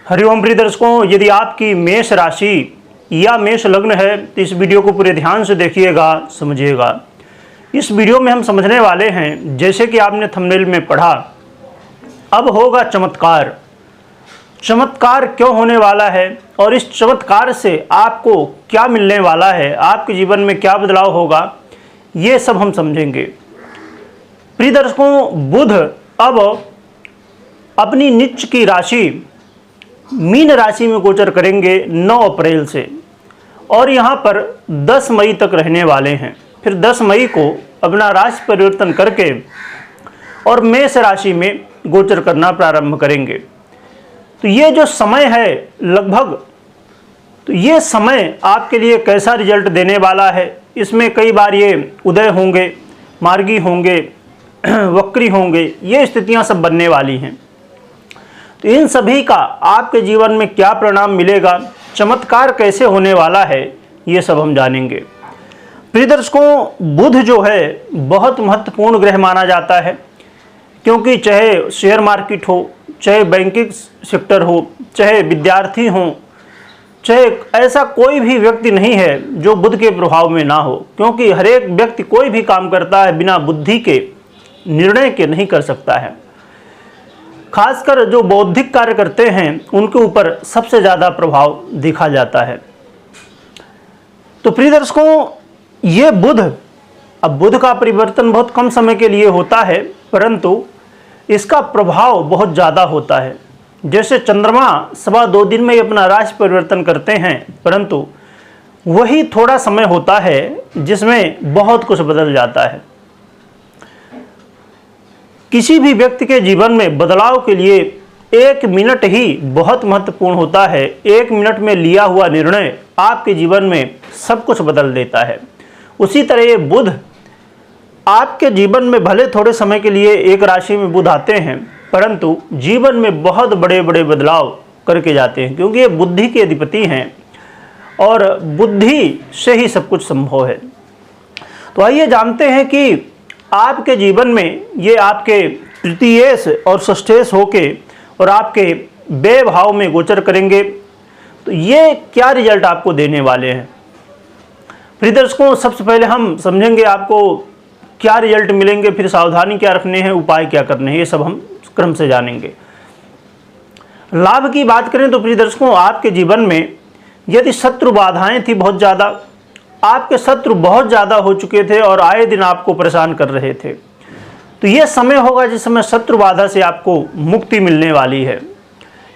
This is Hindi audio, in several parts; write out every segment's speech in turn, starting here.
हरिओम प्रिय दर्शकों, यदि आपकी मेष राशि या मेष लग्न है तो इस वीडियो को पूरे ध्यान से देखिएगा, समझिएगा। इस वीडियो में हम समझने वाले हैं, जैसे कि आपने थंबनेल में पढ़ा, अब होगा चमत्कार। चमत्कार क्यों होने वाला है और इस चमत्कार से आपको क्या मिलने वाला है, आपके जीवन में क्या बदलाव होगा, ये सब हम समझेंगे। प्रिय दर्शकों, बुध अब अपनी नीच की राशि मीन राशि में गोचर करेंगे 9 अप्रैल से और यहाँ पर 10 मई तक रहने वाले हैं। फिर 10 मई को अपना राशि परिवर्तन करके और मेष राशि में गोचर करना प्रारंभ करेंगे। तो ये जो समय है लगभग, तो ये समय आपके लिए कैसा रिजल्ट देने वाला है, इसमें कई बार ये उदय होंगे, मार्गी होंगे, वक्री होंगे, ये स्थितियां सब बनने वाली हैं। तो इन सभी का आपके जीवन में क्या परिणाम मिलेगा, चमत्कार कैसे होने वाला है, ये सब हम जानेंगे। प्रिय दर्शकों, बुध जो है बहुत महत्वपूर्ण ग्रह माना जाता है, क्योंकि चाहे शेयर मार्केट हो, चाहे बैंकिंग सेक्टर हो, चाहे विद्यार्थी हो, चाहे ऐसा कोई भी व्यक्ति नहीं है जो बुध के प्रभाव में ना हो, क्योंकि हर एक व्यक्ति कोई भी काम करता है बिना बुद्धि के, निर्णय के नहीं कर सकता है। खासकर जो बौद्धिक कार्य करते हैं उनके ऊपर सबसे ज़्यादा प्रभाव देखा जाता है। तो प्रिय दर्शकों, ये बुध, अब बुध का परिवर्तन बहुत कम समय के लिए होता है, परंतु इसका प्रभाव बहुत ज़्यादा होता है। जैसे चंद्रमा 2.25 दिन में ही अपना राशि परिवर्तन करते हैं, परंतु वही थोड़ा समय होता है जिसमें बहुत कुछ बदल जाता है। किसी भी व्यक्ति के जीवन में बदलाव के लिए 1 मिनट ही बहुत महत्वपूर्ण होता है। 1 मिनट में लिया हुआ निर्णय आपके जीवन में सब कुछ बदल देता है। उसी तरह ये बुध आपके जीवन में भले थोड़े समय के लिए एक राशि में बुध आते हैं, परंतु जीवन में बहुत बड़े बड़े बदलाव करके जाते हैं, क्योंकि ये बुद्धि के अधिपति हैं और बुद्धि से ही सब कुछ संभव है। तो आइए जानते हैं कि आपके जीवन में ये आपके तृतीयेश और षष्ठेश होके और आपके व्यय भाव में गोचर करेंगे। तो ये क्या रिजल्ट आपको देने वाले हैं। प्रिय दर्शकों, सबसे पहले हम समझेंगे आपको क्या रिजल्ट मिलेंगे, फिर सावधानी क्या रखने हैं, उपाय क्या करने हैं, ये सब हम क्रम से जानेंगे। लाभ की बात करें तो प्रिय दर्शकों, आपके जीवन में यदि शत्रु बाधाएं थी बहुत ज़्यादा, आपके शत्रु बहुत ज़्यादा हो चुके थे और आए दिन आपको परेशान कर रहे थे, तो ये समय होगा जिस समय शत्रु बाधा से आपको मुक्ति मिलने वाली है।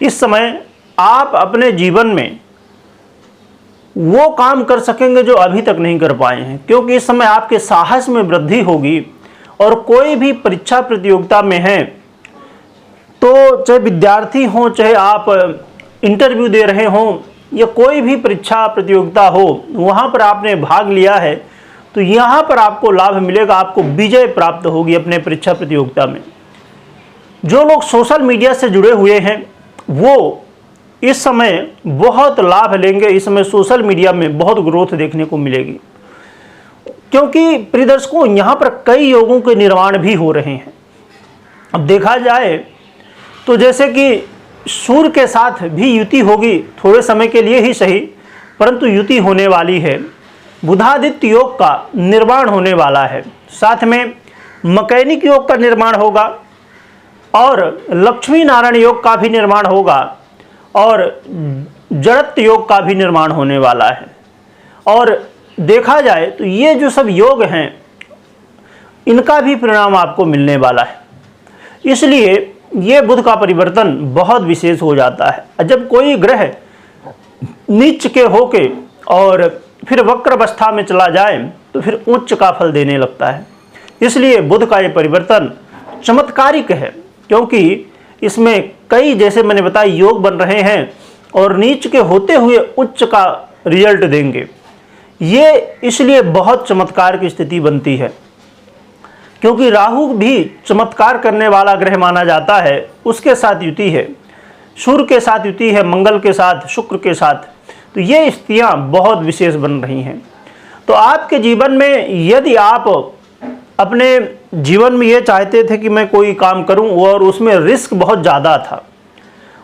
इस समय आप अपने जीवन में वो काम कर सकेंगे जो अभी तक नहीं कर पाए हैं, क्योंकि इस समय आपके साहस में वृद्धि होगी। और कोई भी परीक्षा प्रतियोगिता में हैं, तो चाहे विद्यार्थी हों, चाहे आप इंटरव्यू दे रहे हों, या कोई भी परीक्षा प्रतियोगिता हो, वहाँ पर आपने भाग लिया है, तो यहाँ पर आपको लाभ मिलेगा, आपको विजय प्राप्त होगी अपने परीक्षा प्रतियोगिता में। जो लोग सोशल मीडिया से जुड़े हुए हैं वो इस समय बहुत लाभ लेंगे। इस समय सोशल मीडिया में बहुत ग्रोथ देखने को मिलेगी, क्योंकि प्रिय दर्शकों, यहाँ पर कई योगों के निर्माण भी हो रहे हैं। अब देखा जाए तो जैसे कि सूर्य के साथ भी युति होगी, थोड़े समय के लिए ही सही, परंतु युति होने वाली है। बुधादित्य योग का निर्माण होने वाला है, साथ में मकैनिक योग का निर्माण होगा और लक्ष्मी नारायण योग का भी निर्माण होगा और जड़त्व योग का भी निर्माण होने वाला है। और देखा जाए तो ये जो सब योग हैं, इनका भी परिणाम आपको मिलने वाला है। इसलिए ये बुध का परिवर्तन बहुत विशेष हो जाता है। जब कोई ग्रह नीच के होके और फिर वक्र अवस्था में चला जाए तो फिर उच्च का फल देने लगता है। इसलिए बुध का ये परिवर्तन चमत्कारिक है, क्योंकि इसमें कई, जैसे मैंने बताया, योग बन रहे हैं और नीच के होते हुए उच्च का रिजल्ट देंगे। ये इसलिए बहुत चमत्कार की स्थिति बनती है, क्योंकि राहु भी चमत्कार करने वाला ग्रह माना जाता है। उसके साथ युति है, सूर्य के साथ युति है, मंगल के साथ, शुक्र के साथ। तो ये स्थितियाँ बहुत विशेष बन रही हैं। तो आपके जीवन में यदि आप अपने जीवन में ये चाहते थे कि मैं कोई काम करूं और उसमें रिस्क बहुत ज़्यादा था,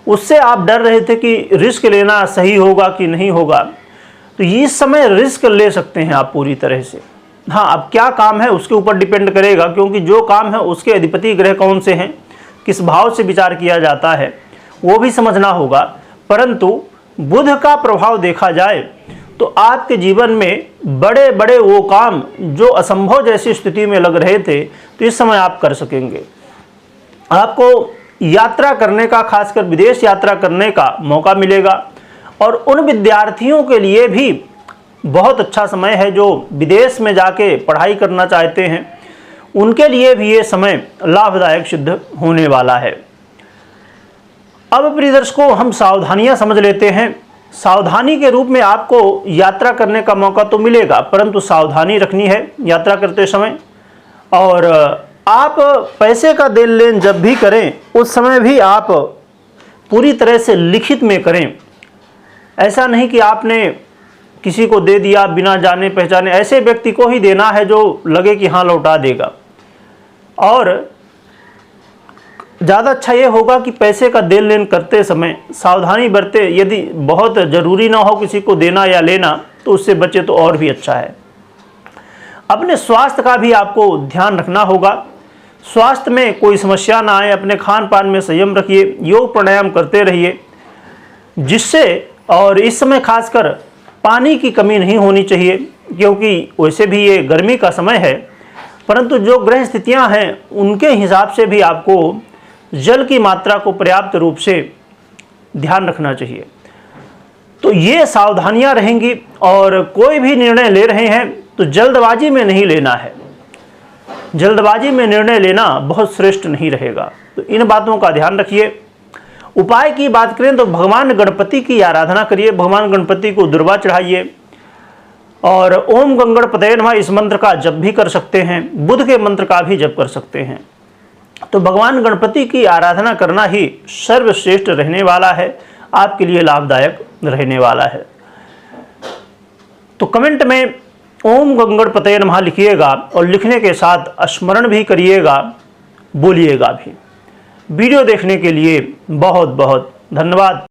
उससे आप डर रहे थे कि रिस्क लेना सही होगा कि नहीं होगा, तो इस समय रिस्क ले सकते हैं आप पूरी तरह से। हाँ, अब क्या काम है उसके ऊपर डिपेंड करेगा, क्योंकि जो काम है उसके अधिपति ग्रह कौन से हैं, किस भाव से विचार किया जाता है वो भी समझना होगा। परंतु बुध का प्रभाव देखा जाए तो आपके जीवन में बड़े बड़े वो काम जो असंभव जैसी स्थिति में लग रहे थे, तो इस समय आप कर सकेंगे। आपको यात्रा करने का, खासकर विदेश यात्रा करने का मौका मिलेगा। और उन विद्यार्थियों के लिए भी बहुत अच्छा समय है जो विदेश में जाके पढ़ाई करना चाहते हैं, उनके लिए भी ये समय लाभदायक सिद्ध होने वाला है। अब प्रिय दर्शकों, हम सावधानियां समझ लेते हैं। सावधानी के रूप में आपको यात्रा करने का मौका तो मिलेगा, परंतु सावधानी रखनी है यात्रा करते समय। और आप पैसे का देन लेन जब भी करें उस समय भी आप पूरी तरह से लिखित में करें। ऐसा नहीं कि आपने किसी को दे दिया बिना जाने पहचाने, ऐसे व्यक्ति को ही देना है जो लगे कि हाँ लौटा देगा। और ज़्यादा अच्छा ये होगा कि पैसे का देन लेन करते समय सावधानी बरते। यदि बहुत ज़रूरी ना हो किसी को देना या लेना तो उससे बचे तो और भी अच्छा है। अपने स्वास्थ्य का भी आपको ध्यान रखना होगा। स्वास्थ्य में कोई समस्या ना आए, अपने खान पान में संयम रखिए, योग प्राणायाम करते रहिए, जिससे, और इस समय खासकर पानी की कमी नहीं होनी चाहिए, क्योंकि वैसे भी ये गर्मी का समय है, परंतु जो ग्रह स्थितियां हैं उनके हिसाब से भी आपको जल की मात्रा को पर्याप्त रूप से ध्यान रखना चाहिए। तो ये सावधानियां रहेंगी। और कोई भी निर्णय ले रहे हैं तो जल्दबाजी में नहीं लेना है। जल्दबाजी में निर्णय लेना बहुत श्रेष्ठ नहीं रहेगा, तो इन बातों का ध्यान रखिए। उपाय की बात करें तो भगवान गणपति की आराधना करिए, भगवान गणपति को दुर्वा चढ़ाइए। और ओम गंगणपतये नमः इस मंत्र का जप भी कर सकते हैं, बुध के मंत्र का भी जप कर सकते हैं। तो भगवान गणपति की आराधना करना ही सर्वश्रेष्ठ रहने वाला है, आपके लिए लाभदायक रहने वाला है। तो कमेंट में ओम गंगणपतये नमः लिखिएगा और लिखने के साथ स्मरण भी करिएगा, बोलिएगा भी। वीडियो देखने के लिए बहुत बहुत धन्यवाद।